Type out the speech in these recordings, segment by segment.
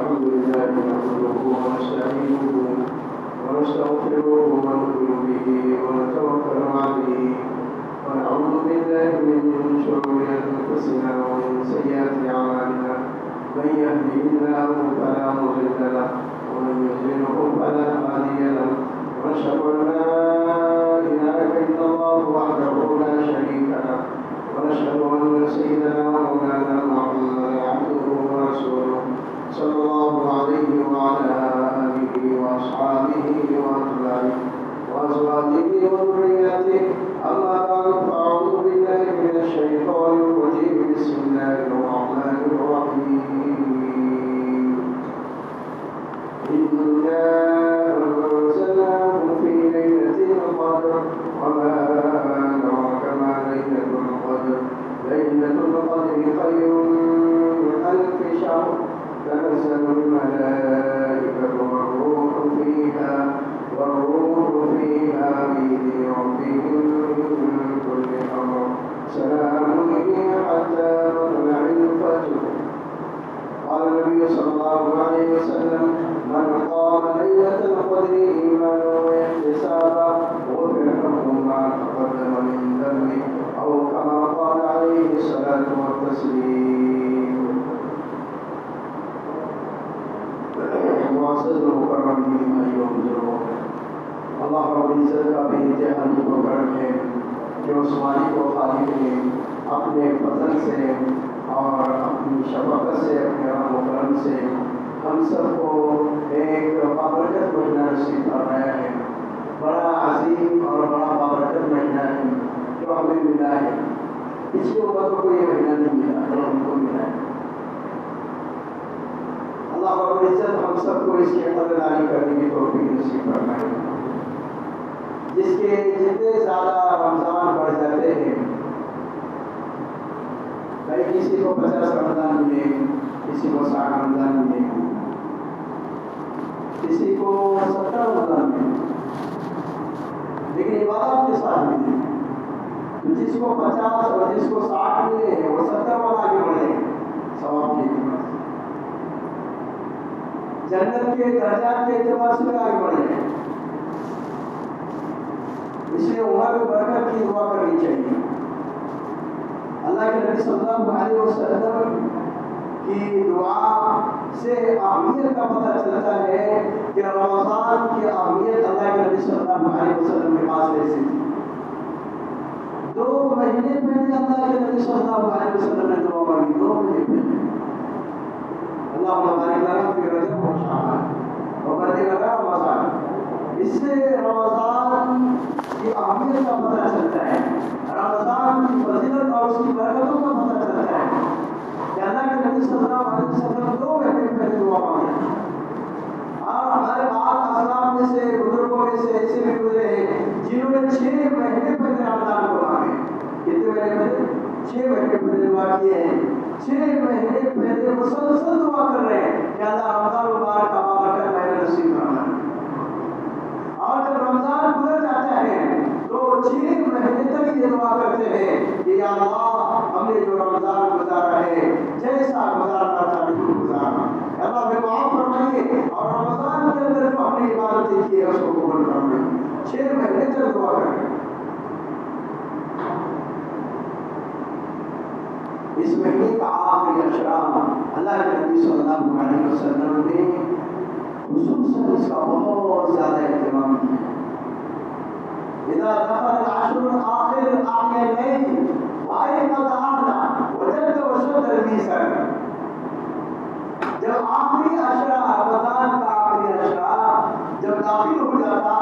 الحمد لله نحمده ونستعينه ونستغفره ونؤمن به ونتوكل عليه ونعوذ بالله من شرور أنفسنا ومن سيئات أعمالنا من يهده الله فلا مضل له ومن يضلله فلا هادي له ونشهد أن لا إله إلا الله وحده لا شريك له ونشهد أن سيدنا ومولانا محمدا عبده ورسوله صلى الله عليه وعلى آله وأصحابه وأتباعه وأزواجه وذرياته أما بعد فأعوذ بالله من الشيطان الرجيم بسم الله الرحمن الرحيم إنا أنزلناه في ليلة القدر وما أدراك ما ليلة القدر ليلة القدر خير من ألف شهر تنزل الملائكة والروح فيها بإذن ربهم من كل أمر سلام هي حتى مطلع الفجر. قال النبي صلى الله عليه وسلم من قام ليلة القدر إيمانا واحتسابا غفر له ما تقدم من ذنبه أو كما قال عليه الصلاة والتسليم. معزز مکرمین ایوہ بزرگوں، اللہ رب العزت کا بے انتہائی کرم ہے کہ اس مالک و خالق نے اپنے فضل سے اور اپنی شفقت سے، اپنے رحم و کرم سے ہم سب کو ایک بابرکت مہینہ نصیب فرمایا ہے. بڑا عظیم اور بڑا بابرکت مہینہ ہے جو ہمیں ملا ہے. پچھلی امتوں کو یہ مہینہ نہیں ملا جو ہم کو ملا ہے. اللہ رب العزت ہم سب کو اس کی قدردانی کرنے کی توفیق نصیب فرمائے. جس کے جتنے زیادہ رمضان بڑھ جاتے ہیں، بھائی کسی کو 50 رمضان ملے، کسی کو 60 رمضان ملے، کسی کو 70 رمضان ملے، لیکن عبادت کے ساتھ ملے. جس کو 50 اور جس کو 60 ملے وہ 70 والا آگے بڑھے ثواب کے اعتبار سے، جنت کے درجات کے اعتبار سے آگے بڑھے. اس لیے عمر میں برکت کی دعا کرنی چاہیے. اللہ کے نبی صلی اللہ علیہ وسلم کی دعا سے اہمیت کا پتہ چلتا ہے کہ رمضان کی اہمیت اللہ کے نبی صلی اللہ علیہ وسلم کے پاس ایسی تھی. 2 مہینے پہلے اللہ کے نبی صلی اللہ علیہ وسلم نے دعا مانگی. 2 مہینے پہلے اللہم بارک لنا فی رجب و شعبان وبلغ لنا رمضان. اس سے رمضان کی اہمیت کا پتہ چلتا ہے، رمضان کی فضیلت اور اس کی برکتوں کا پتہ چلتا ہے کہ اللہ کے نبی صلی اللہ علیہ وسلم 2 مہینے پہلے دعا مانگی. اور ہمارے بعض اسلاف میں سے، بزرگوں میں سے ایسے بھی گزرے ہیں جنہوں نے 6 مہینے پہلے رمضان کو مانگے. کتنے مہینے پہلے؟ 6 مہینے پہلے دعا کیے ہیں. 6 مہینے پہلے مسلسل دعا کر رہے ہیں کہ اللہ رمضان مبارک کا بابرکت مہینہ نصیب فرما. اور جب رمضان گزر جاتا ہے تو 6 مہینے تک یہ دعا کرتے ہیں کہ یا اللہ ہم نے جو رمضان گزارا ہے جیسا گزارنا تھا نہیں گزارا، اللہ ہمیں معاف فرمائیے، اور رمضان کے اندر جو ہم نے عبادتیں کی ہے اس کو قبول فرمائیے. 6 مہینے تک دعا کریں. اس مہینے کا آخری اشرا اللہ کے نبی صلی اللہ علیہ وسلم نے خصوصاً اس کا بہت زیادہ اہتمام کیا. اذا دخل العشر الاخر احيا الليل وايقظ اهله وجد وشد الميزان. جب آخری اشرا، رمضان کا آخری اشرا جب داخل ہو جاتا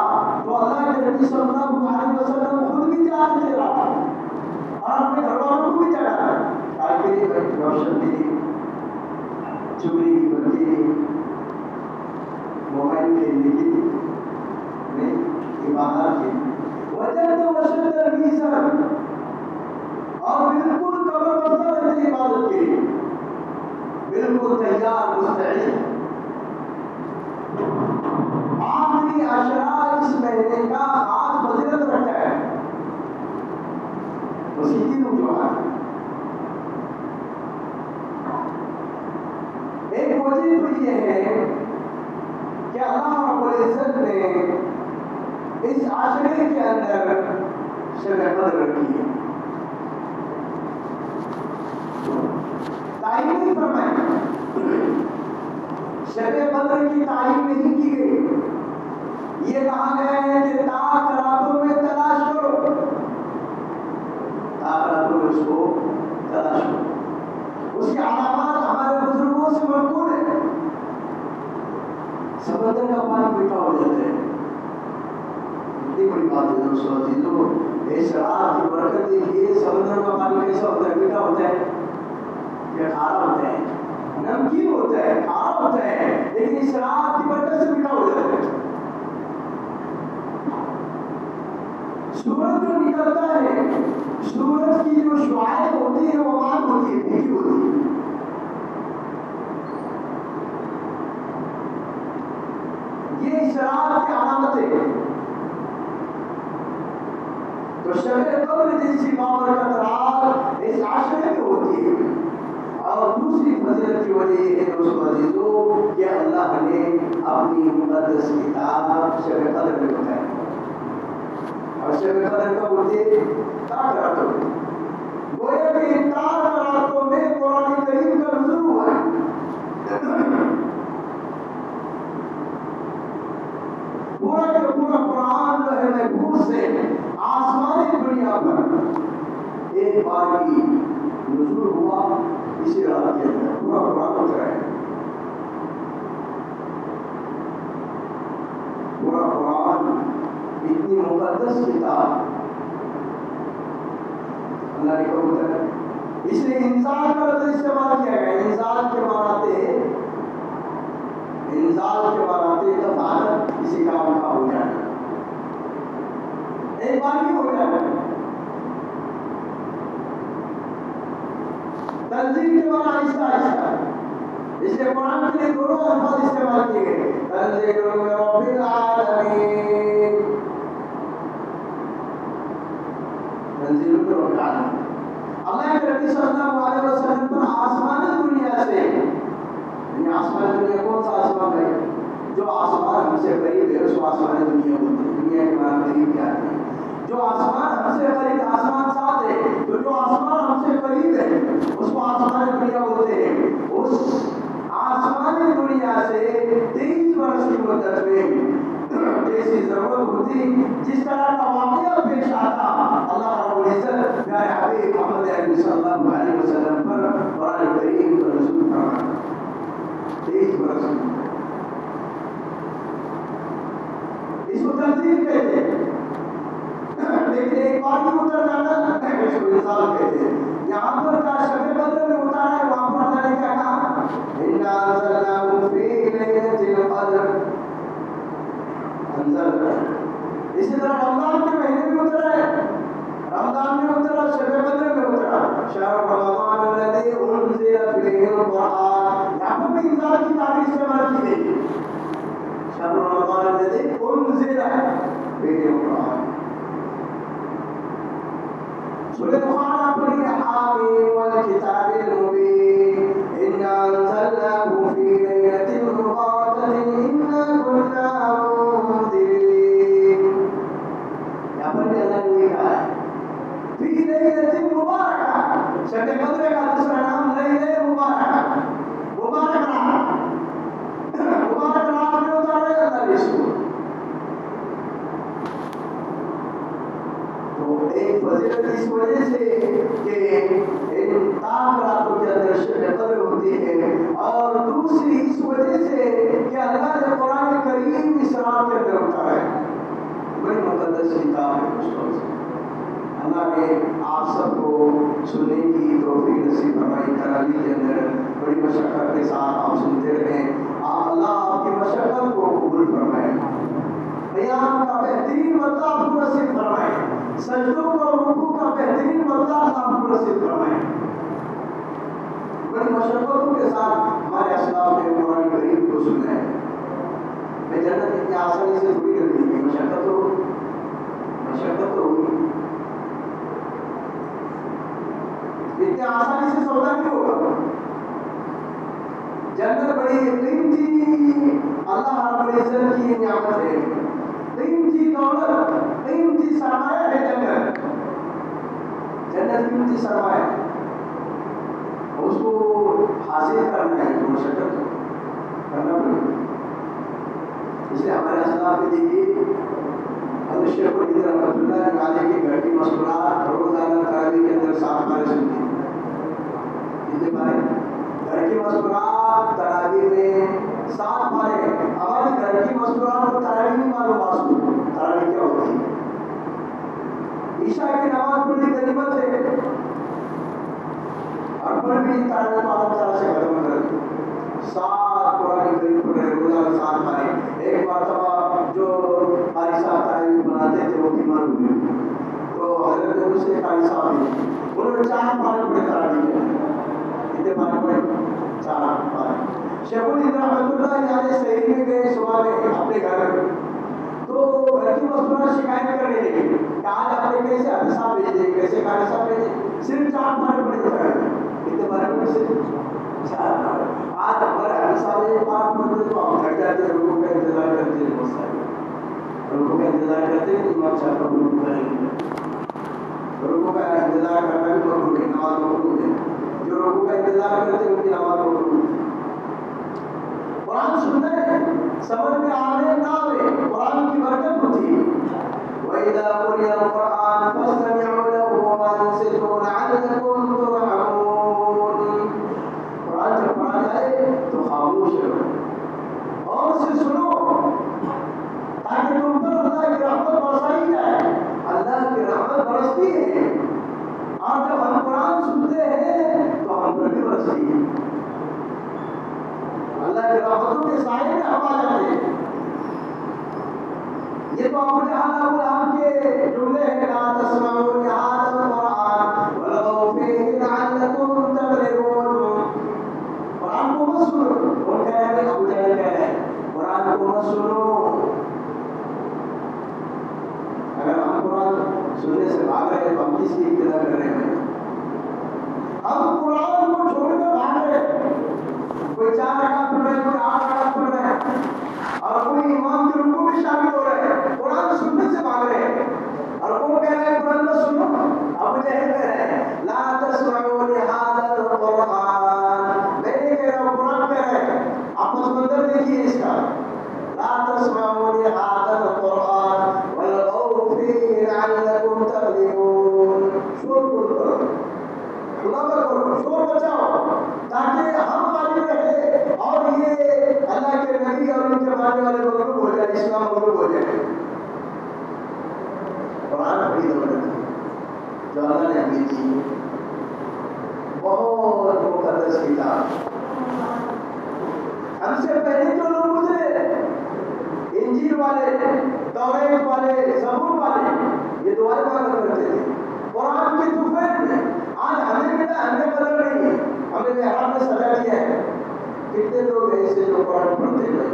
تو اللہ کے نبی صلی اللہ علیہ وسلم خود بھی جاگتے رہا اور اپنے گھر والوں کو بھی جگاتا. روشن دی، چوری کی بتی، موبائل کھیلنے کی عبادت کی وجہ تو وشد المیزان، اور بالکل کمر بستہ رہتے عبادت کے لیے، بالکل تیار مستعد. آخری اشرا اس مہینے کا خاص فضیلت رکھتا ہے. اسی کی وجوہات ایک وجہ وجہ تو یہ ہے کہ اللہ رب العزت نے اس عاشرے کے اندر شب قدر رکھی ہے، تعین نہیں فرمائی، شب قدر کی تعین نہیں کی گئی، یہ کہا گیا ہے کہ تاک راتوں میں تلاش کرو، تاک راتوں میں اس کو تلاش کرو۔ اس کی علامات ہمارے بزرگوں سے منقول ہے۔ سمندر کا پانی میٹھا ہو جاتا ہے، اتنی بڑی بات ہے دوستو عزیزو، اس رات کی برکت دیکھیے، سمندر کا پانی کیسا ہوتا ہے؟ میٹھا ہوتا ہے یا کھارا ہوتا ہے؟ نمکین ہوتا ہے، کھارا ہوتا ہے، لیکن اس رات کی برکت سے میٹھا ہو جاتا ہے۔ سورج جو نکلتا ہے، سورج کی جو شعاعیں ہوتی ہیں وہ مان ہوتی ہے، پھیکی ہوتی ہے۔ یہ اس رات کی علامت ہے۔ تو شب قدر جیسی بابرکت رات اس عاشرے میں ہوتی ہے۔ اور دوسری فضیلت کی وجہ یہ ہے دوستو عزیزو کہ اللہ نے اپنی مقدس کتاب شب قدر میں بتائی، اور شب قدر کا ہوتے تاک راتوں میں، گویا کہ ان تاک راتوں میں قرآن کریم کا نزول ہوا ہے۔ پورا کا پورا قرآن جو ہے محفوظ سے آسمانی دنیا پر ایک بار کی نزول ہوا، اسی رات کے اندر پورا قرآن اترا ہے۔ پورا قرآن اتنی مقدس کتاب اللہ نے کب اترا، اس لیے انزال کا لفظ استعمال کیا گیا۔ انزال کے معنی دفعہ کسی کام کا ہو جانا، ایک بار ہی ہو جانا۔ تنزیل کے معنی آہستہ آہستہ، اس لیے قرآن کے لیے دونوں الفاظ استعمال کیے گئے، تنزیل من رب العالمین، تنزیل من رب العالمین۔ اللہ کے نبی صلی اللہ علیہ وسلم پر آسمان دنیا سے، یعنی آسمان دنیا کون سا آسمان ہے؟ جو آسمان ہم سے قریب ہے اس کو آسمان دنیا بولتے ہیں۔ دنیا کے معنی قریب کیا ہے؟ جو آسمان ہم سے قریب، آسمان ساتھ ہے تو جو آسمان ہم سے قریب ہے اس کو آسمان دنیا بولتے ہیں۔ اس آسمان دنیا سے 23 برس کی مدت میں جیسی ضرورت ہوتی، جس طرح کا واقعہ پیش آتا، اللہ رب العزت پیارے حبیب محمد عربی صلی اللہ علیہ وسلم پر قرآن کریم کا نزول فرماتا۔ 23 برس کی مدت، اس کو تنزیل کہتے ہیں، لیکن ایک بار ہی اتر جانا اس کو انزال کہتے ہیں۔ یہاں پر کا شب قدر میں اتارا ہے، وہاں پر اللہ نے کیا کہا؟ اِنَّا أَنزَلْنَاهُ فِي لَيْلَةِ الْقَدْرِ، اسی طرح رمضان کے مہینے میں اترا ہے، رمضان میں اترا، شب قدر میں اترا، شہر رمضان الذی انزل فیہ القرآن، یہاں پر بھی انزال کی تعبیر استعمال کی گئی، شہر رمضان الذی انزل فیہ القرآن۔ سورہ دخان پڑھی، حامیم والکتاب المبین، انا انزلناہ فی لیلۃ مبارکۃ انا کنا منذرین۔ یہاں پر بھی اللہ نے کہا ہے فی لیلۃ مبارکہ، شب قدر کا دوسرا نام لیلۃ مبارکہ، مبارک رات، مبارک رات میں اترا ہے اللہ نے اس کو۔ تو ایک فضیلت اس وجہ سے کہ ان تاک راتوں کے اندر شب قدر ہوتی ہے، اور دوسری اس وجہ سے کہ اللہ نے قرآن کریم اس رات کے اندر اتارا ہے۔ بڑی مقدس کتاب ہے دوستوں، اللہ نے آپ سب کو سننے کی توفیق نصیب فرمائی۔ کراچی کے اندر بڑی مشقت کے ساتھ آپ سنتے رہیں، اللہ آپ کی مشقت کو قبول فرمائے، قیام کا بہترین بدلہ آپ کو نصیب فرمائے، سجدوں اور رکوع کا بہترین بدلہ آپ کو نصیب فرمائے۔ بڑی مشقتوں کے ساتھ ہمارے اسلاف نے قرآن کریم کو سنا ہے۔ میں جنت اتنی آسانی سے تھوڑی کر دی گئی، مشقت تو ہوگی، اتنی آسانی سے سودا نہیں ہوگا۔ جنت جنت بڑی قیمتی اللہ رب العزت کی نعمت ہے، قیمتی دولت، قیمتی سرمایہ ہے جنت، جنت قیمتی سرمایہ ہے، اس کو حاصل کرنا ہے تو مشقت کرنا پڑے گا۔ اس لیے ہمارے اسلاف میں دیکھیے حضرت شیخ الہند رحمۃ اللہ علیہ کے گھر کی مستورات روزانہ تراویح کے اندر 7 پارے سنتے ہیں۔ کتنے پارے؟ گھر کی مستورات تراویح میں 7 پارے۔ ہمارے گھر کی مستورات کو تراویح نہیں معلوم آسو، تراویح کیا ہوتی ہے؟ عشاء کی نماز پڑھنی غنیمت ہے، اور پڑھ بھی تراویح کو اللہ تعالیٰ سے ختم کر دیں۔ 7 قرآن کریم پڑھ رہے روزانہ 7 پارے۔ ایک مرتبہ جو قاری صاحب تراویح بناتے تھے وہ بیمار ہوئے، تو حضرت نے اس سے قاری صاحب نے انہوں نے 4 پارے پڑھے تراویح میں۔ کتنے پارے پڑھے؟ 4 پارے۔ شیخ الہند رحمۃ اللہ علیہ شہر میں گئے صبح میں اپنے گھر میں، تو گھر کی مستورات شکایت کرنے لگے کہ آج آپ نے کیسے حافظ صاحب بھیجے، کیسے قاری صاحب بھیجے، صرف 4 پارے پڑھے تراویح۔ کتنے پارے پڑھے؟ صرف 4 پارے۔ آج ہمارے حافظ صاحب ایک پارا پڑھتے تو ہم تھک جاتے ہیں، لوگوں کا انتظار کرتے ہیں، بہت سارے لوگوں کا انتظار کرتے ہیں، امام صاحب کا گروپ کریں گے، لوگوں کا انتظار کرنا بھی مقبول ہے، نماز مقبول ہے، جو لوگوں کا انتظار کرتے ہیں ان کی نماز مقبول ہے۔ قرآن سننے سمجھ میں آنے نہ آئے قرآن کی برکت ہوتی ہے۔ وَإِذَا قُرِئَ الْقُرْآنُ فَاسْتَمِعُوا لَهُ وَأَنصِتُوا لَعَلَّكُمْ تُرْحَمُونَ۔ قرآن جب پڑھا جائے تو خاموش رہو اور اسے سنو تاکہ تم پر اللہ کی رحمت برسائی جائے۔ اللہ کی رحمت برستی ہے، اور جب ہم قرآن سنتے ہیں تو ہم پر بھی برستی ہے، اللہ کی رحمتوں کے سائے میں ہم آ جاتے ہیں۔ یہ تو ابو جہل ابو لہب کے جملے ہیں، لا تسمعوا لهذا القرآن والغوا فيه لعلكم تغلبون۔ قرآن کو مت سنو، کون کہہ رہے ہیں؟ ابو جہل کہہ رہے ہیں قرآن کو مت سنو۔ اگر ہم قرآن سننے سے بھاگ رہے ہیں تو ہم کس کی ابتدا کر رہے ہیں؟ ہم قرآن کو چھوڑ کر بھاگ رہے ہیں، کوئی 4 رکعت پڑھ رہے ہیں، کوئی 8 رکعت پڑھ رہے ہیں، اور کوئی امام کے رکوع میں شامل ہو رہے ہیں، قرآن سننے سے بھاگ رہے ہیں، اور کون کہہ رہے ہیں قرآن کو سنو؟ ابو جہل کہہ رہے ہیں لا تسمعوا لهذا القرآن۔ میں نہیں کہہ رہا ہوں، قرآن کہہ رہے ہیں، آپ پس منظر دیکھیے اس کا، لا تسمعوا لهذا القرآن والغوا فيه لعلكم تغلبون۔ شور بول کرو، خدا پر کرو، شور بچاؤ تاکہ ہم غالب رہے اور یہ اللہ کے نبی اور ان کے ماننے والے مغلوب ہو جائے، اسلام مغلوب ہو جائے۔ قرآن بڑی دولت ہے جو اللہ نے ہمیں دی، بہت مقدس کتاب۔ ہم سے پہلے جو لوگ گزرے، انجیل والے، توریت والے، زبور والے، یہ دعائیں مانگا کرتے تھے قرآن کے تحفے میں۔ آج ہمیں ملا، ہمیں بدل رہی ہے، ہمیں محراب میں سجا دیا ہے۔ کتنے لوگ ایسے جو قرآن پڑھتے ہیں؟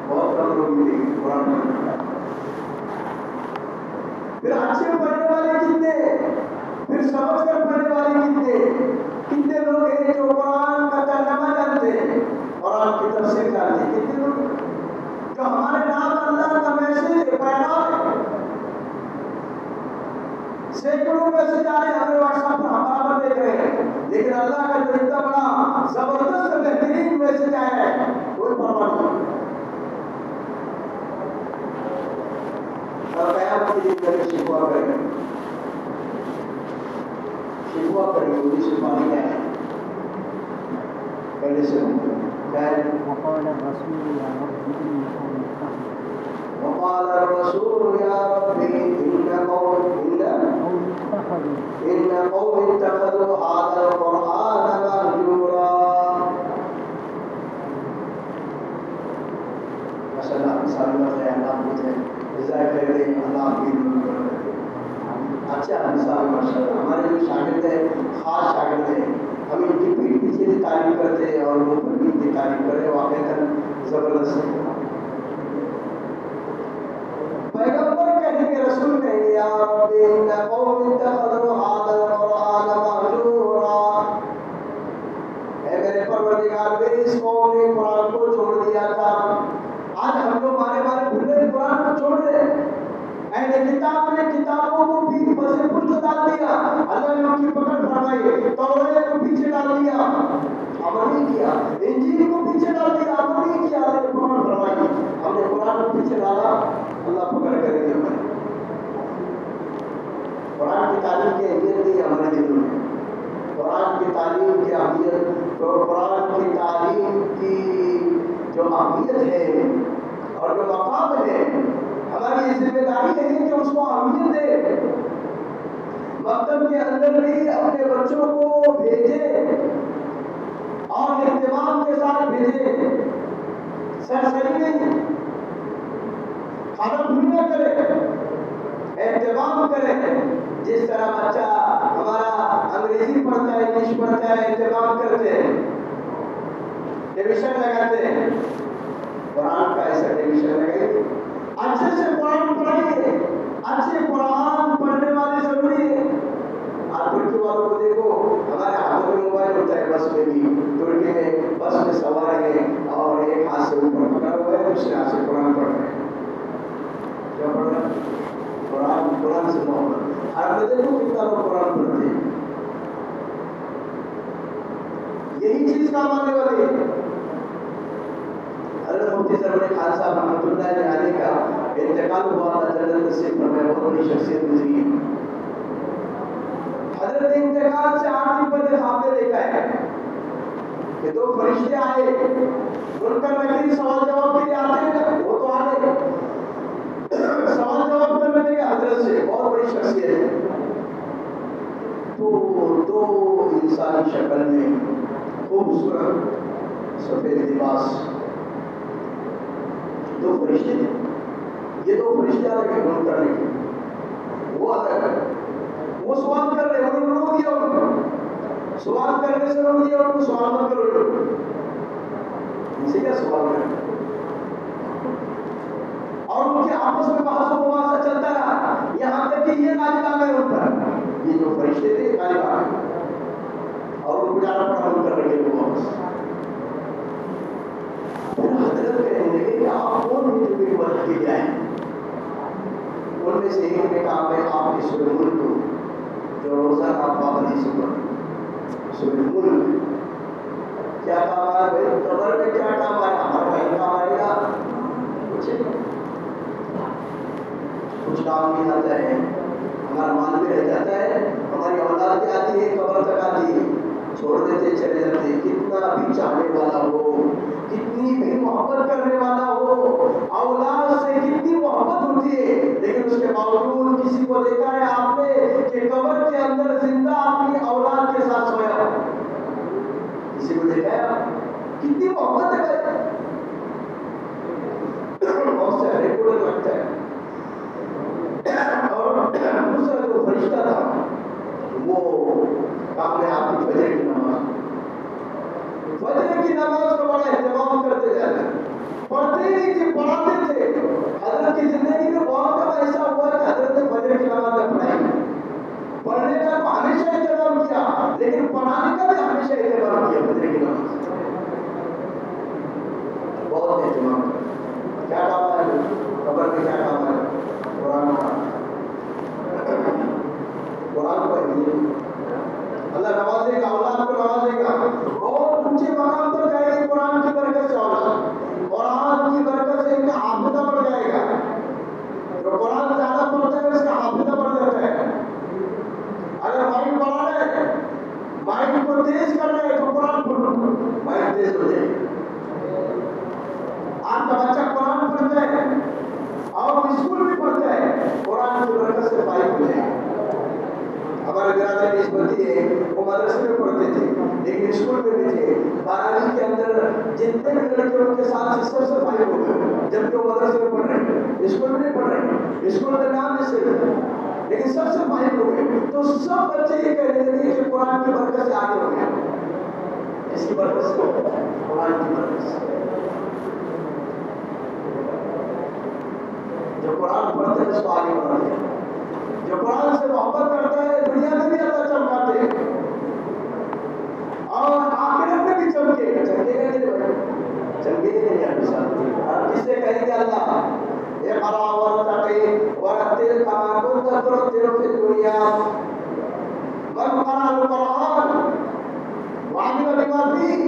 بہت کم لوگ ملے گی قرآن پڑھنے۔ پھر اچھے پڑھنے والے کتنے، پھر سمجھ کر پڑھنے والے کتنے، کتنے لوگ ہیں جو قرآن کا ترجمہ جانتے ہیں، قرآن کی تفسیر جانتے ہیں، کتنے لوگ جو ہمارے نام اللہ کا میسج پیغام ہے۔ سینکڑوں میسج آ رہے ہیں ہمیں واٹس ایپ پر، ہم برابر دیکھ رہے ہیں، لیکن اللہ کا جو اتنا بڑا زبردست بہترین میسج آیا ہے کوئی پرواہ نہیں۔ اور قیامت کے دن میں شکوہ کریں، شکوہ کریں، انہیں شکوہ نہیں آئے پہلے سے وقال الرسول يا رب إن قوم اتخذوا هذا القرآن مهجورا۔ ماشاء اللہ، مثال ہے، اللہ مجھے جزائے خیر دے، اللہ آپ کی اچھا مثال ماشاء اللہ۔ ہمارے جو شاگرد ہیں، خاص شاگرد ہیں، ہم ان کی پیٹھ پیچھے سے تعریف کرتے ہیں اور وہ پر بھی ان کی تعریف کرتے ہیں، واقعی زبردست ہے۔ پیغمبر کہیں گے، رسول کہیں گے، یا رب ان قوم اتخذوا هذا القرآن مهجورا، اے میرے پروردگار، میری اس قوم نے قرآن جو اہمیت ہے اور جو مقام ہے، ہماری یہ ذمہ داری ہے کہ اس کو اہمیت دے. مکتب کے اندر بھی اپنے بچوں کو بھیجے اور اہتمام کے ساتھ بھیجے، سرسری نہیں، کھانا پوری نہ کرے، اہتمام کرے. جس طرح بچہ ہمارا انگریزی پڑھتا ہے، انگلش پڑھتا ہے، اہتمام کرتے ہیں، ٹیوشن لگاتے ہیں، قرآن کا ایسا ٹیوشن لگائیے. اچھے سے قرآن پڑھائیے. اچھے قرآن پڑھنے والے ضروری ہے. آپ ترکی والوں کو دیکھو، ہمارے ہاتھوں میں موبائل ہوتا ہے، بس میں بھی ترکی میں بس میں سوار ہیں اور ایک ہاتھ سے اوپر پکڑا ہوا ہے، دوسرے ہاتھ سے قرآن پڑھ رہے ہیں. کیا پڑھ رہے ہیں؟ قرآن سے محبت. آپ دیکھو کتنا لوگ قرآن پڑھتے ہیں. یہی چیز کام آنے والی ہے. حضرت مفتی سرور خان صاحب رحمۃ اللہ علیہ کا انتقال ہوا تھا، جنت نصیب فرمائے، بہت بڑی شخصیت گزری. حضرت انتقال سے 8 دن پہلے خواب میں دیکھا ہے کہ 2 فرشتے آئے، منکر نکیر سوال جواب کے لیے آتے ہیں، وہ تو آئے سوال جواب کرنے کے لیے حضرت سے، بہت بڑی شخصیت ہے. تو 2 انسانی شکل میں خوبصورت سفید لباس، 2 فرشتے تھے. یہ 2 فرشتے الگ ہیں، منکر نکیر وہ الگ ہے. وہ سوال کر رہے ہیں، انہوں نے رو دیا. ان کو سوال کرنے سے رو دیا، ان کو سوال مت کرو. ان سے کیا سوال کرنا؟ اور ان کے آپس میں بحث و مباحثہ چلتا رہا، یہاں تک کہ یہ غالب آ گئے ان پر. یہ جو فرشتے تھے غالب آ گئے اور ان کو جانا پڑا ان کر رہے ہیں واپس. پھر حضرت کہنے لگے کہ آپ کون ہیں جو میری مدد کے لیے آئے؟ ان میں سے ایک نے کہا میں آپ کی سورہ ملک کو جو روزانہ آپ پابندی سے پڑھیں، سورہ ملک. کیا کام آیا بھائی؟ قبر میں کیا کام آیا؟ ہمارا بھائی کام آئے گا کچھ کام نہیں آتا ہے، ہمارا مال بھی رہ جاتا ہے، ہماری اولاد بھی آتی ہے، قبر تک آتی ہے، چھوڑ دیتے چلے جاتے. کتنا بھی چاہنے والا ہو، کتنی بھی محبت کرنے والا ہو، اولاد سے کتنی محبت ہوتی ہے، لیکن اس کے باوجود کسی کو دیکھا ہے آپ نے کہ قبر کے اندر زندہ اپنی اولاد کے ساتھ سویا ہو؟ کسی کو دیکھا ہے آپ؟ کتنی محبت ہے بھائی. بہت سے ہر کو لگتا ہے. اور دوسرا جو فرشتہ تھا وہ کام میں آپ کی فجر کی نماز، فجر کی نماز کا بڑا اہتمام کرتے جاتے ہیں. پڑھتے نہیں تھے، پڑھاتے تھے. حضرت کی زندگی میں بہت کم ایسا ہوا کہ حضرت نے فجر کی نماز نہ پڑھائی. پڑھنے کا تو ہمیشہ اہتمام کیا، لیکن پڑھانے کا بھی ہمیشہ اہتمام کیا. فجر کی نماز بہت اہتمام کیا. کیا کام ہے قبر میں؟ کیا کام ہے؟ قرآن کا. قرآن کو اللہ نوازے گا، اولاد کو نوازے گا، بہت اونچے مقام پر جائے گی قرآن کی برکت سے. اولاد قرآن کی برکت سے ان کا حافظہ بڑھ جائے گا. جو قرآن زیادہ پڑھتا ہے اس کا حافظہ بڑھ جاتا ہے. اگر مائنڈ بڑھانا ہے، مائنڈ کو تیز کرنا ہے تو قرآن پڑھو، مائنڈ تیز ہو جائے گا. آپ کا بچہ قرآن پڑھتا ہے اور اسکول بھی پڑھتا ہے، قرآن کی برکت سے فائدہ ہو جائے گا. ہمارے برادر نسبتی ہے، وہ مدرسے میں پڑھتے تھے لیکن اسکول میں بھی تھے. 12ویں کے اندر جتنے بھی لڑکے ان کے ساتھ سب سے فائدہ ہو گئے، جبکہ وہ مدرسے میں پڑھ رہے ہیں، اسکول میں نہیں پڑھ رہے ہیں. اسکول کا نام نہیں صرف، لیکن سب سے فائدہ ہو گئے. تو سب بچے یہ کہنے لگے کہ قرآن کی برکت سے آگے ہو گیا. اس کی برکت سے، قرآن کی برکت سے. جو قرآن پڑھتے ہیں اس کو آگے بڑھاتے ہیں. جو قرآن سے محبت کرتا ہے دنیا میں بھی اللہ چمکاتے ہیں اور آخرت میں بھی چمکے گا. چمکے گا کہ نہیں؟ چمکے گا نہیں. آپ کس سے کہیں گے اللہ اقرأ وارتقي ورتل كما كنت ترتل في الدنيا. من قرأ القرآن وعمل بما فيه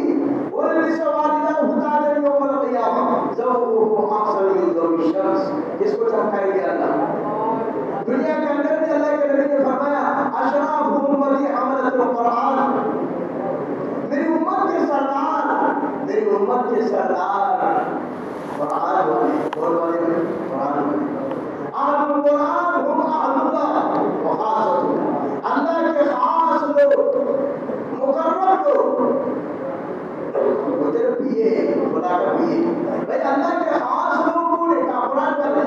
ولبس والداه تاجا يوم القيامة ذوقه أحسن من ذوق الشمس. کس کو چمکائے گا اللہ؟ دنیا کے اندر بھی اللہ کے نبی نے فرمایا اشراف امتی حملۃ القرآن. میری امت کے سردار اور والے قرآن والے اہل القرآن ہم اہل اللہ و خاصۃ اللہ کے خاص لوگ مقرب لوگ وہ تیرے پیے خدا کا پیے بھائی اللہ کے خاص لوگ بولے کا قرآن والے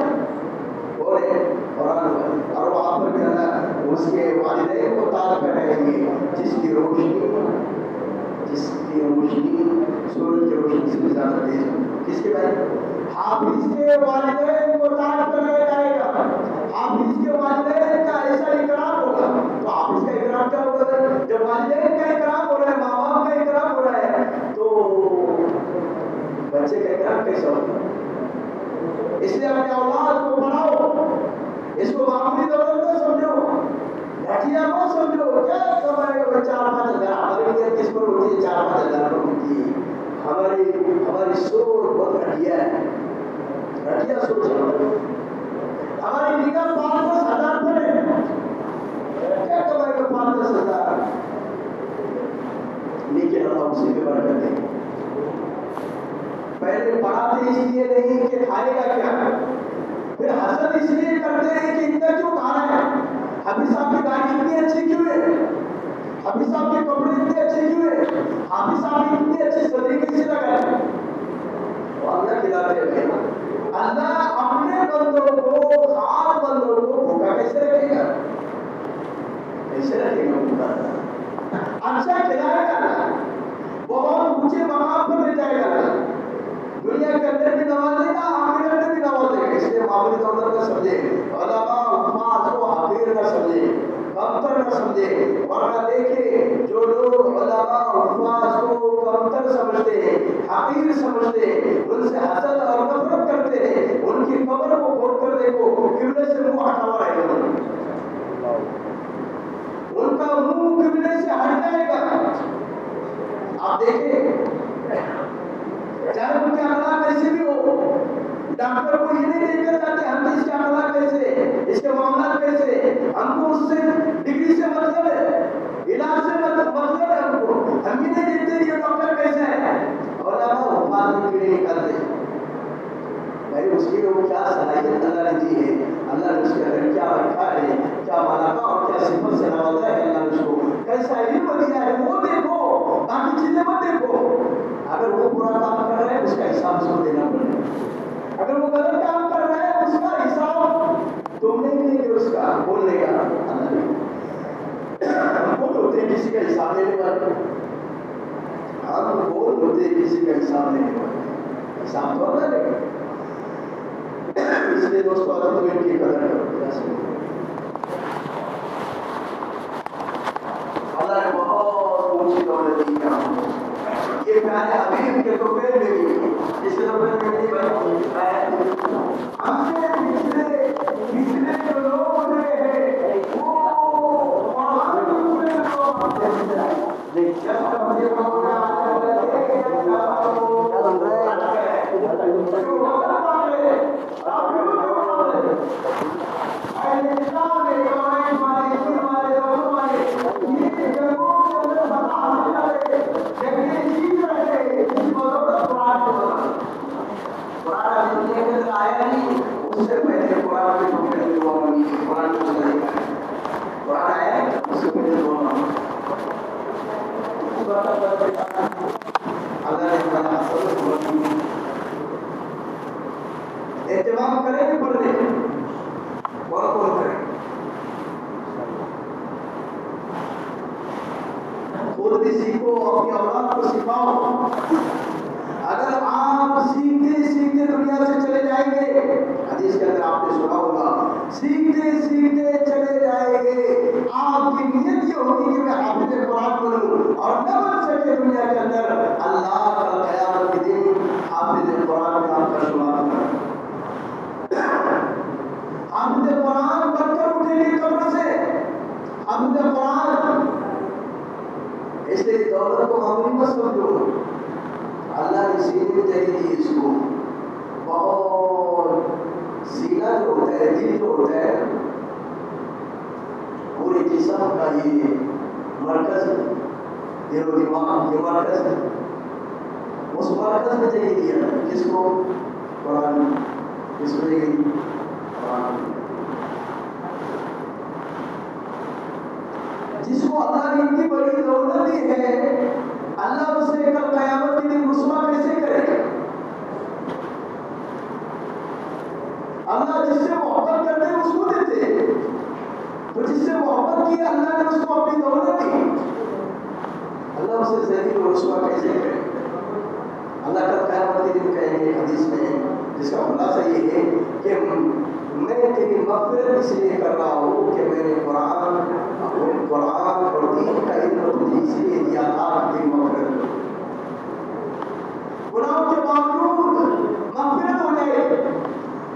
بولے قرآن والے اور وہاں پر بھی اللہ اس کے والدین کو تاج پہنائیں گے جس کی روشنی سورج کی روشنی سے زیادہ تیز کس کے بھائی حافظ کے والدین کو تاج پہنایا جائے گا حافظ کے والدین کا ایسا اکرام ہوگا تو حافظ کا اکرام کیا ہوگا جب والدین کا اکرام ہو رہا ہے ماں باپ کا اکرام ہو رہا ہے تو بچے کا اکرام کیسا ہوگا اس لیے اپنے اولاد کو پڑھاؤ اس کو معمولی دولت نہ سمجھو گھٹیا مت سمجھو کیا کمائے گا 4-5 ہزار ہماری نیت کس پر ہوتی ہے 4-5 ہزار پر ہوتی ہے ہماری سوچ بہت گھٹیا ہے گھٹیا سوچ ہے ہماری نگاہ 5-10 ہزار پر ہے کیا کمائے گا 5-10 ہزار لیکن اللہ اسی میں برکت دے پہلے پڑھاتے اس لیے نہیں کہ کھائے گا کیا پھر حسد اس لیے کرتے ہیں کہ اتنا کیوں کھا رہا ہے حافظ صاحب کی گاڑی اتنی اچھی کیوں ہے حافظ صاحب کے کپڑے اتنے اچھے کیوں ہے حافظ صاحب کی اتنی اچھی صدری کیسے لگائے وہ اللہ کھلاتے ہیں اللہ اپنے بندوں کو خاص بندوں کو بھوکا کیسے رکھے گا کیسے رکھے گا بھوکا اچھا کھلائے گا بہت اونچے مقام پر لے جائے گا دنیا کے اندر بھی نوازے گا آخرت میں بھی نوازے گا اس لیے معمولی دولت نہ سمجھے علماء حفاظ کو حقیر نہ سمجھے کمتر نہ سمجھے ورنہ دیکھے جو لوگ علماء حفاظ کو کمتر سمجھتے ہیں حقیر سمجھتے ہیں ان سے حسد اور نفرت کرتے ہیں ان کی قبر کو کھود کر دیکھو قبلے سے منہ ہٹا ہوا رہے گا ان کا منہ قبلے سے ہٹ جائے گا آپ دیکھیں چاہے ان کے اخلاق کیسے بھی ہو ڈاکٹر کو یہ نہیں دیکھ کر جاتے ہم اس کے اخلاق کیسے اس کے معاملات کیسے ہم کو اس سے ڈگری سے مطلب ہے علاج سے مطلب ہے ہم کو ہم یہ نہیں دیکھتے یہ ڈاکٹر کیسے ہے علماء حفاظ کی کیڑے نکالتے بھائی اس کی وہ کیا صلاحیت اللہ نے دی ہے اللہ نے اس کے اندر کیا رکھا ہے کیا ملاقہ اور کیا صفت سے نوازا ہے اللہ نے اس کو کیسا علم دیا ہے وہ دیکھو باقی چیزیں مت دیکھو اگر وہ برا کام کر رہے ہیں اس کا حساب اس کو دینا پڑے گا اگر وہ غلط کام کر رہے ہیں اس کا حساب تم نہیں لیں گے اس کا بولنے کا بول ہوتے ہیں کسی کا حساب لینے والے ہم بول ہوتے ہیں کسی کا حساب لینے والے حساب تو اللہ لے گا اس لیے دوستو آج تو ان کی قدر کرو اللہ نے بہت اونچی دولت دی یہ پیارے حبیب کے تو پیر لے گئی اس کے تو پیر لے گئی ہم سے پچھلے جو لوگ ہوتے ہیں وہ قرآن کے پورے اہتمام کریں گے پڑھنے اور کون کریں خود بھی سیکھو اپنی اولاد کو سکھاؤ اگر آپ سیکھتے سیکھتے دنیا سے چلے جائیں گے حدیث کے اندر آپ نے سنا ہوگا سیکھتے سیکھتے چلے جائیں گے آپ کی نیت یہ ہوگی کہ میں حافظ قرآن بنوں اور نہ بن سکے دنیا کے اندر اللہ کا قیامت کے دن حافظ قرآن میں آپ کا شمار کریں حافظ قرآن بن کر اٹھیں گے قبر سے حافظ قرآن اس لیے دولت کو معمولی مت سمجھو اللہ نے سینے میں جگہ دی اس کو بہت سینہ جو ہوتا ہے دل جو ہوتا ہے پورے جسم کا یہ مرکز دل و دماغ یہ مرکز ہے اس مرکز میں جگہ دیا کس کو قرآن اس میں جس کو اللہ نے اتنی بڑی دولت دی ہے، اللہ اسے کل قیامت کے دن رسوا کیسے کرے گا؟ اللہ جس سے محبت کرتے ہیں اس کو دیتے، تو جس سے محبت کی اللہ نے اس کو اپنی دولت دی، اللہ اسے ذلیل و رسوا کیسے کرے؟ اللہ کل قیامت کے دن کہیں گے حدیث میں، جس کا خلاصہ یہ ہے کہ میں تیری مغفرت اس لیے کر رہا ہوں کہ میں نے قرآن اور دین کا علم تجھے اس لیے دیا تھا کہ تیری مغفرت ہو، گناہوں کے باوجود مغفرت ہو جائے،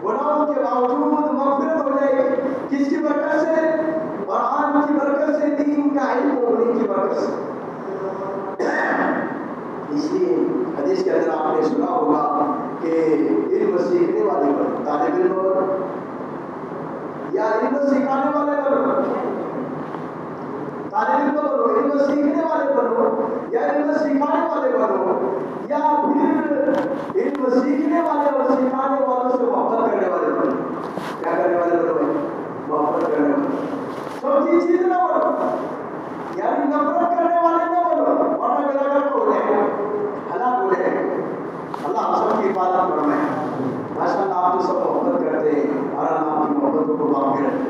گناہوں کے باوجود مغفرت ہو جائے، کس کی برکت سے؟ قرآن کی برکت سے، دین کا علم ہونے کی برکت سے۔ اس لیے حدیث کے اندر آپ نے سنا ہوگا کہ علم سیکھنے والے پر طالب علم بنو یا علم سکھانے والے بنو، طالب علم بنو، علم سیکھنے والے بنو یا علم سکھانے والے بنو، یا پھر علم سیکھنے والے اور سکھانے والوں سے محبت کرنے والے بنو۔ کیا کرنے والے بنو؟ محبت کرنے والے، چوتھی چیز نہ بنو، یعنی نفرت کرنے والے نہ بنو، ورنہ گناہگار ہو جائے، ہلاک ہو جائے۔ اللہ ہم سب کی حفاظت فرمائے۔ ماشاء اللہ آپ تو سب محبت کرتے ہیں، اور اللہ آپ کی محبتوں کو باقی رکھے،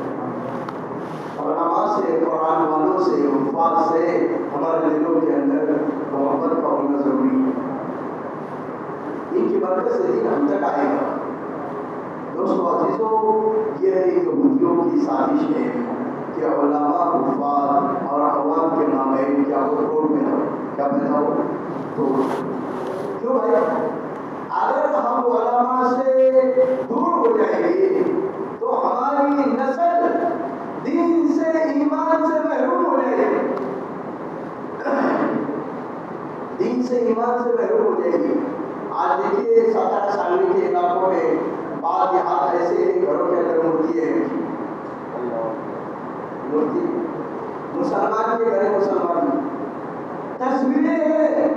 اور نماز سے، قرآن والوں سے، حفاظ سے ہمارے دلوں کے اندر محبت کا ہونا ضروری ہے۔ ان کی برکت سے دین ہم تک آئے گا۔ دوستو عزیزو، یہ یہودیوں کی سازش ہے کہ علماء، حفاظ اور عوام کے مابین کیا وہ توڑ پیدا ہو، کیا پیدا ہو؟ توڑ۔ کیوں بھائی؟ اگر ہم علماء سے دور ہو جائیں گے تو ہماری نسل دین سے، ایمان سے محروم ہو جائے گی، دین سے، ایمان سے محروم ہو جائے گی۔ آج دیکھیے 17 سال کے علاقوں میں بعض دیہات ایسے گھروں کے اندر مورتی ہے، مورتی مسلمان کے گھر، مسلمان تصویریں ہیں،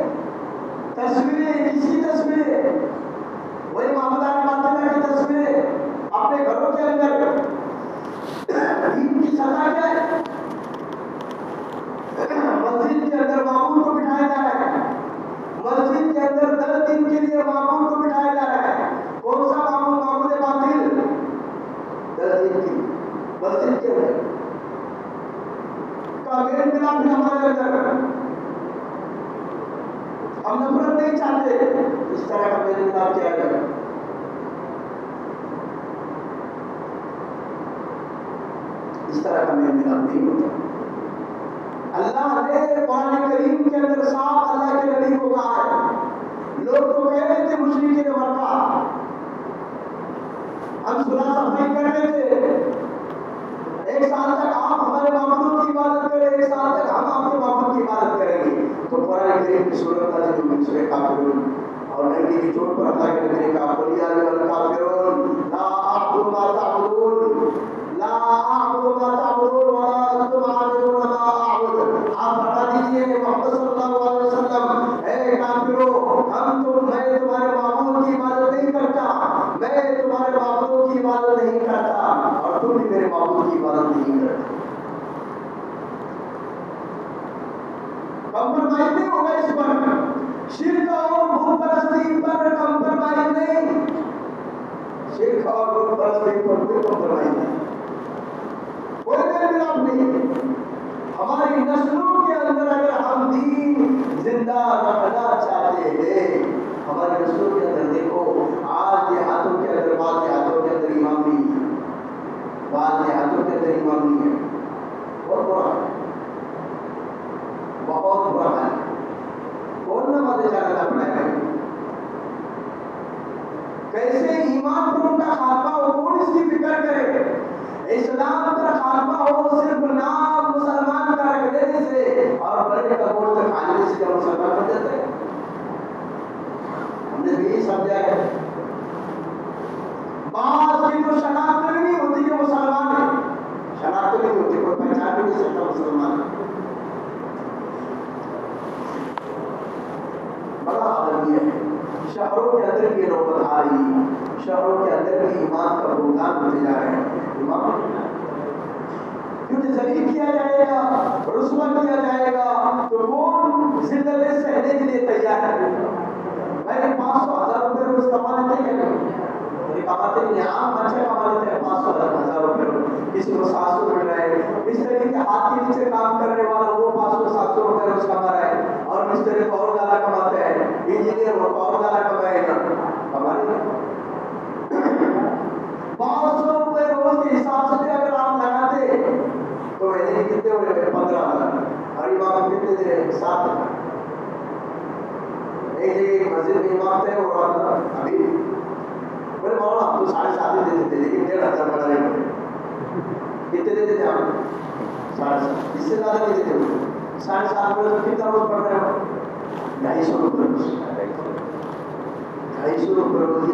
تصویریں، کس کی تصویریں؟ وہی محمد باطلہ کی تصویریں اپنے گھروں کے اندر۔ دین کی سزا کیا ہے؟ مسجد کے اندر معمول کو بٹھایا جا رہا ہے، مسجد کے اندر 10 دن کے لیے معمول کو بٹھایا جا رہا ہے۔ کون سا معمول؟ معمول باطل، 10 دن کی مسجد کے اندر کا میل ملاپ ہے ہمارے اندر۔ ہم نفرت نہیں چاہتے، اس طرح کا میل ملاپ کیا جائے۔ اس طرح کا میل ملاپ نہیں ہوتا۔ اللہ نے قرآن کریم کے اندر صاف اللہ کے نبی کو کہا ہے، لوگ تو کہہ رہے تھے مشرکین مکہ، ہم صلح صفائی کرتے تھے، 1 سال تک آپ ہمارے معبودوں کی عبادت کریں، 1 سال تک ہم آپ کے معبود کی عبادت کریں گے۔ تو قرآن کریم کی سورت نازل ہوئی سورہ کافرون، اور نبی کی چوٹ پر اللہ کے نبی نے کہا، قل یا ایھا الکافرون لا اعبد ما تعبدون، لا اعبد ما تعبدون ولا انتم عابدون ما اعبد۔ آپ بتا دیجئے محمد صلی اللہ علیہ وسلم، اے کافروں، میں تمہارے معبود کی عبادت نہیں کرتا، میں تمہارے معبودوں کی عبادت نہیں کرتا، اور تم بھی میرے معبود کی عبادت نہیں کرتے۔ کمپرومائز نہیں ہوگا اس پر، شرک اور بت پرستی پر کمپرومائز نہیں، شرک اور بت پرستی پر کوئی کمپرومائز نہیں، کوئی میل ملاپ نہیں۔ ہماری نسلوں کے اندر اگر ہم دین زندہ رکھنا چاہتے ہیں، ہماری نسلوں کے اندر دیکھو، آج دیہاتوں کے اندر، بعض دیہاتوں کے اندر امام نہیں ہے، بعض دیہاتوں کے اندر امام نہیں ہے، بہت برا ہے، بہت برا ہے۔ کون نماز جانا پڑائے گا؟ کیسے ایمان پر ان کا خاتمہ ہو، کون اس کی فکر کرے؟ اسلام پر خاتمہ ہو صرف نام مسلمان کا رکھ دینے سے اور بڑے کا گوشت کھانے سے کیا مسلمان بن جاتے ہیں؟ ہم نے بھی یہی سمجھا ہے۔ بعض کی تو شناخت بھی نہیں ہوتی کہ مسلمان ہے، شناخت نہیں ہوتی، کوئی پہچان بھی نہیں سکتا مسلمان ہے۔ بڑا عالمیہ ہے، شہروں کے اندر قدر کی نوبت آ رہی، شہروں کے اندر بھی ایمان کا بہتان ہوتے جا رہے ہیں. ایمان کیونکہ ذلیل کیا جائے گا، رسوا کیا جائے گا، تو کون ذلتیں سہنے کے لیے تیار ہے؟ بھائی 500,000 روپے روز کما لیتے ہیں، کماتے نہیں، عام بچے کما لیتے ہیں 500,000 روپے روز، کسی کو 700 مل رہا ہے. مستری کے ہاتھ کے نیچے کام کرنے والا وہ 500-700 روپے روز کما رہا ہے، اور مستری کو اور زیادہ کماتا ہے، انجینئر وہ اور زیادہ کمائے گا. ہمارے 500 روپے روز کے حساب سے اگر آپ لگاتے تو مہینے کتنے ہو رہے ہیں؟ 15,000. اور امام کتنے دے رہے ہیں؟ 7,000. ایک جگہ مسجد میں امام تھے اور ابھی بولے مولانا ہم تو 7.5 دیتے تھے، لیکن 1,500 بڑھا رہے ہیں. کتنے دیتے تھے آپ؟ 7.5. اس سے زیادہ نہیں دیتے ہو. 7.5 روز کتنا روز پڑھ رہے ہو؟ 250 روپے روز. 250 روپے روز.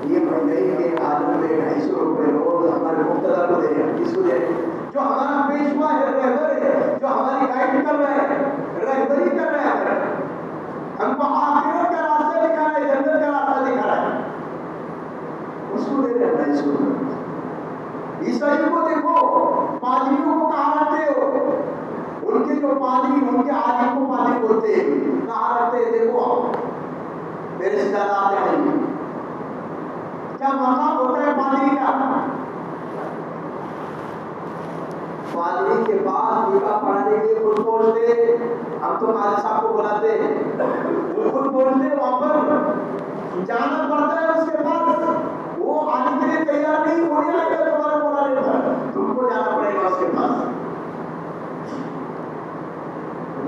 یہ مہنگائی کے عالم میں 250 روپے روز ہمارے مقتدر کو دے رہے ہیں. کس کو دے رہے ہیں؟ جو ہمارا پیشوا ہے، رہبر ہے، جو ہماری گائیڈ کر رہا ہے، رہبری کر رہا ہے، ہم کو آخرت کا راستہ دکھا رہا ہے، جنت کا راستہ دکھا رہا ہے، اس کو دے رہے ہیں 250 روپے. عیسائیوں کو دیکھو، پادریوں کو کہاں رکھتے ہو؟ ان کے جو پادری، ان کے عالم کو پادری بولتے ہیں، کہاں رکھتے ہیں؟ دیکھو میرے سے زیادہ آتے ہیں. کیا مقام ہوتا ہے پادری کا؟ پادری کے پاس نکاح پڑھانے کے لیے خود پہنچتے، ہم تو قاضی صاحب کو بلاتے ہیں، وہ خود پہنچتے، وہاں پر جانا پڑتا ہے اس کے پاس. وہ آنے کے لیے تیار نہیں، وہ نہیں آئے گا تمہارے بلانے پر، تم کو جانا پڑے گا اس کے پاس.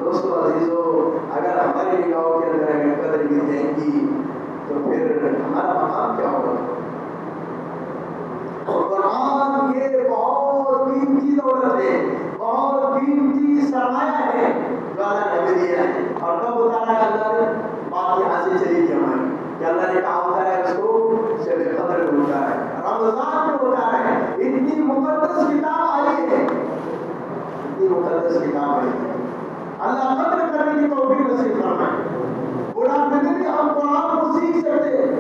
دوستو عزیزو، اگر ہماری نگاہوں کے اندر قدر گر جائیں گی تو پھر ہمارا مقام کیا ہوگا؟ قرآن یہ بہت قیمتی دولت ہے، بہت قیمتی سرمایہ ہے جو اللہ نے ہمیں دیا ہے. اور کب اتارا ہے اللہ نے؟ بات یہاں سے چلی گئی ہماری کہ اللہ نے کہا اتارا ہے اس کو شب قدر میں اتارا ہے، رمضان میں اتارا ہے. اتنی مقدس کتاب آئی ہے، اتنی مقدس کتاب آئی ہے. اللہ قدر کرنے کی توفیق نصیب فرمائے. بڑھاپے میں بھی ہم قرآن کو سیکھ سکتے ہیں.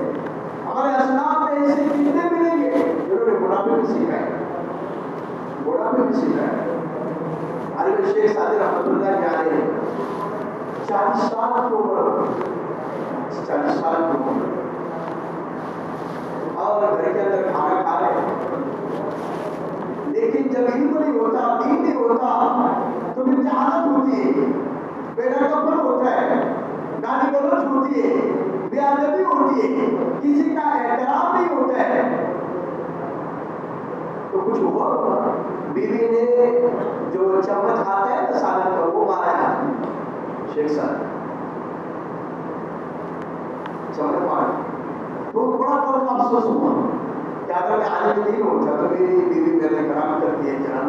ہمارے اسلاف میں ایسے کتنے ملیں گے جنہوں نے بڑھاپے میں سیکھا ہے، بڑھاپے میں سیکھا ہے. عالم شیخ سعدی رحمۃ اللہ علیہ 40 سال کی عمر، 40 سال کی عمر، اور گھر کے اندر کھانا کھا رہے ہیں، لیکن جب علم نہیں ہوتا، دین نہیں ہوتا، تو پھر جہالت ہوتی ہے، بیڑا کپڑ ہوتا ہے، گالی گلوچ ہوتی ہے، بے ادبی ہوتی ہے، کسی کا احترام نہیں ہوتا ہے. تو کچھ ہوا، بیوی نے جو چمچ آتا ہے نا سالن کا وہ مارا ہے شیخ صاحب، چمچ مارا. تو بڑا بڑا افسوس ہوا کہ اگر میں عالم نہیں ہوتا تو میری بیوی میرے کرام کرتی ہے جناب.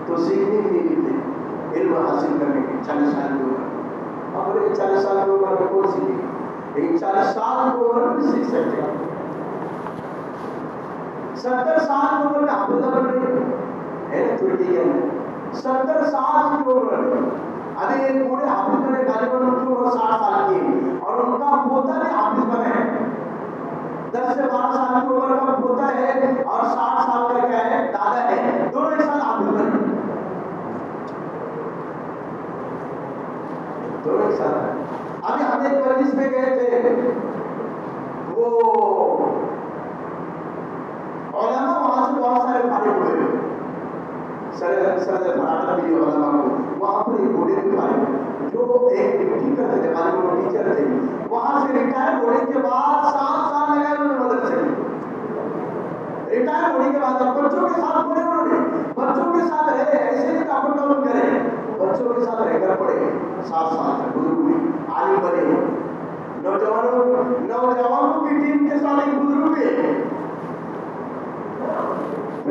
تو سیکھنے کے لیے نکلے، علم حاصل کرنے کے 40 سال کی عمر. اب 40 سال کی عمر میں کون سیکھے؟ لیکن 40 سال کی عمر میں سیکھ سکتے ہیں. 70 سال کی عمر میں حافظہ بن رہی ہے ترکی کے اندر. 70 سال کی عمر میں ابھی ایک بوڑھے حافظ بنے، غالباً ان کی عمر 60 سال کی، اور ان کا پوتا بھی حافظ بنے. 10 سے 12 سال کی عمر کا پوتا ہے اور 60 سال کا کیا ہے دادا ہے، دونوں ایک ساتھ حافظ بنے، دونوں ایک ساتھ. ابھی ہم ایک مجلس میں گئے تھے، وہ علماء وہاں سے بہت سارے فارغ ہوئے، سر فراغت ملی علماء کو. وہاں پر ایک بوڑھے بھی فارغ ہوئے جو ایک ٹیچر تھے، غالباً وہ ٹیچر تھے. وہاں سے ریٹائر ہونے کے بعد 7 سال لگائے انہوں نے مدرسے میں. ریٹائر ہونے کے بعد بچوں کے ساتھ پڑھے، انہوں نے بچوں کے ساتھ رہے، ایسے نہیں کہ اپ ڈاؤن کرے، بچوں کے ساتھ رہ کر پڑھے. 7 سال تک بزرگ ہوئے، عالم بنے. نوجوانوں کی ٹیم کے ساتھ ایک بزرگ ہوئے.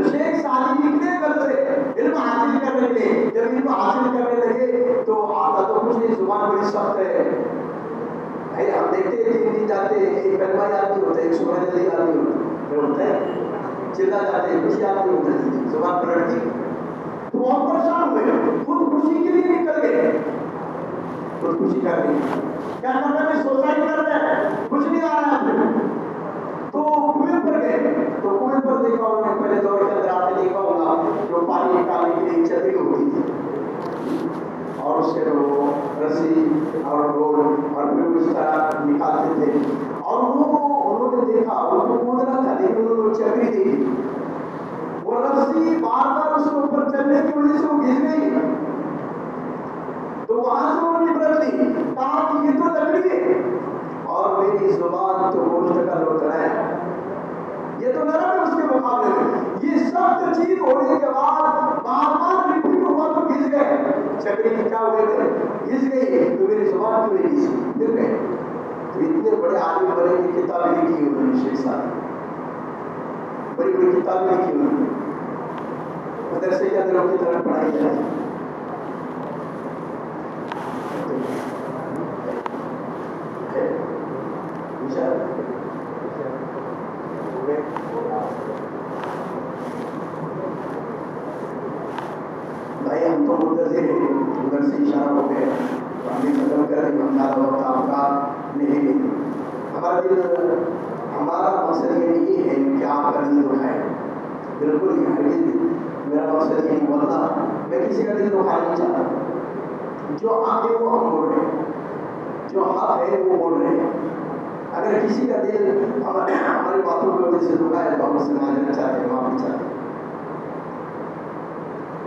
شیخ سعدی نکلے گھر سے علم حاصل کرنے کے لیے. جب علم حاصل کرنے لگے تو آتا تو کچھ نہیں، زبان بڑی سخت ہے. ہم دیکھتے ہیں 3 دن جاتے ہیں، ایک کلمہ یاد نہیں ہوتا، ایک سورہ جلدی یاد نہیں ہوتا، پھر ہوتا ہے چلا جاتے ہیں، کچھ یاد نہیں ہوتا، زبان پلٹتی. تو بہت پریشان ہوئے، خود خوشی کے لیے نکل گئے. خودکشی کر لی. کیا کرنا ہے؟ سوسائڈ کرنا ہے. کچھ نہیں آ رہا ہے ہمیں. تو کنویں پر گئے. تو کنویں پر دیکھا انہوں نے پہلے دور کے اندر آپ نے دیکھا ہوگا جو پانی نکالنے کے لیے چھتری ہوتی تھی اور اس کے وہ رسی اور ڈول اور پھر اس طرح نکالتے تھے. اور وہ انہوں نے دیکھا ان کو کودنا تھا لیکن انہوں نے چھتری دیکھی. وہ رسی بار بار اس کے اوپر چلنے کی وجہ سے وہ گھس گئی. تو وہاں سے انہوں نے عبرت لی. کہا کہ یہ تو لکڑی ہے اور میری زبان تو گوشت کا لوتھڑا ہے. یہ تو نرم ہے اس کے مقابلے میں. یہ سخت چیز ہونے کے بعد بار بار ریپیٹ ہوا تو گھس گئے. چکری کی کیا ہوئے تھے؟ گھس گئی. تو میری زبان کیوں نہیں گھسی؟ گر گئے. تو اتنے بڑے عالم بنے کی کتابیں لکھی انہوں نے شیخ صاحب. بڑی بڑی کتابیں لکھی انہوں نے. مدرسے کے اندر ان کی طرف پڑھائی جائے. بھائی ہم تو منتظر ہیں. ادھر سے اشارہ ہو گیا تو ہم بھی ختم کر دیں. ہمارا وقت آپ کا نہیں. ہمارا دل ہمارا مقصد یہ نہیں ہے کہ آپ کا دل دکھائے. بالکل نہیں. میرا مقصد یہ نہیں بولتا. میں کسی کا دل دکھانا نہیں چاہتا. جو حق ہے وہ ہم بول رہے ہیں. جو حق ہے وہ بول رہے ہیں. اگر کسی کا دل ہماری باتوں کی وجہ سے دکھائے تو ہم اس سے معذرت چاہتے ہیں, معافی چاہتے ہیں.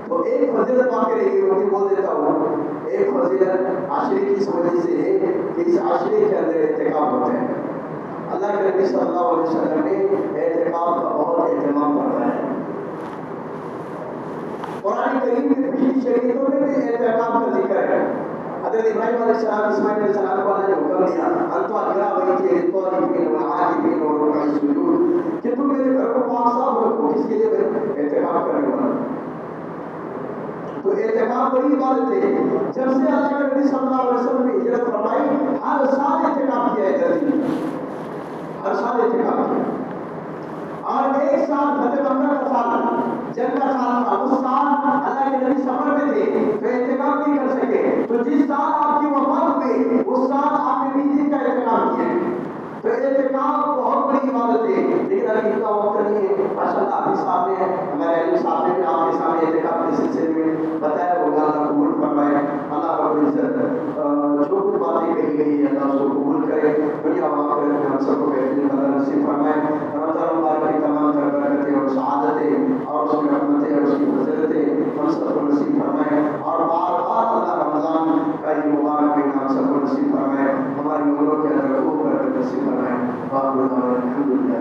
تو ایک فضیلت واقع رہی ہے, وہ بھی بول دیتا ہوں. ایک فضیلت عاشرے کی اس وجہ سے ہے کہ اس عاشرے کے اندر اعتکاف ہوتا ہے. اللہ کے نبی صلی اللہ علیہ وسلم نے اعتکاف کا بہت اہتمام فرمایا ہے. قرآن کریم میں پچھلی شریعتوں میں بھی اعتکاف کا ذکر ہے. حضرت ابراہیم علیہ السلام اسماعیل علیہ السلام کو اللہ نے حکم دیا انتو اجرا بیتی للطائفین والعاکفین والرکع السجود کہ تم میرے گھر کو پاک صاف رکھو. کس کے لیے؟ اعتکاف کرنے والا. تو اعتکاف بڑی عبادت ہے. جب سے اللہ کے نبی صلی اللہ علیہ وسلم نے ہجرت فرمائی ہر سال اعتکاف کیا ہے. ہر سال اعتکاف کیا. اور ایک سال فتح مکہ کا سال جنگ کا سال تھا. اس سال اللہ کے نبی سفر میں تھے تو اعتکاف نہیں کر سکے. تو جس سال آپ کی وفات ہوئی اس سال آپ نے 20 دن کا اعتکاف کیا. تو اعتکاف بہت بڑی عبادت ہے. لیکن ابھی اتنا وقت نہیں ہے. ماشاء اللہ آپ صاحب نے ہمارے علم صاحب نے آپ کے سامنے اعتکاف کے سلسلے میں بتایا ہوگا. اللہ قبول فرمائے. اللہ رب العزت جو کچھ باتیں کہی گئی ہے اللہ اس کو قبول کرے. دنیا و آخرت میں ہم سب کو بہترین بدلہ نصیب فرمائے. رمضان مبارک کی تمام برکتیں اور سعادتیں اور اس کی رحمتیں اور اس کی فضیلتیں ہم سب کو نصیب فرمائے. اور بار بار اللہ رمضان کا یہ مبارک مہینہ ہم سب کو نصیب فرمائے. ہماری عمروں کے اندر خوب برکت نصیب فرمائے. الحمد للہ.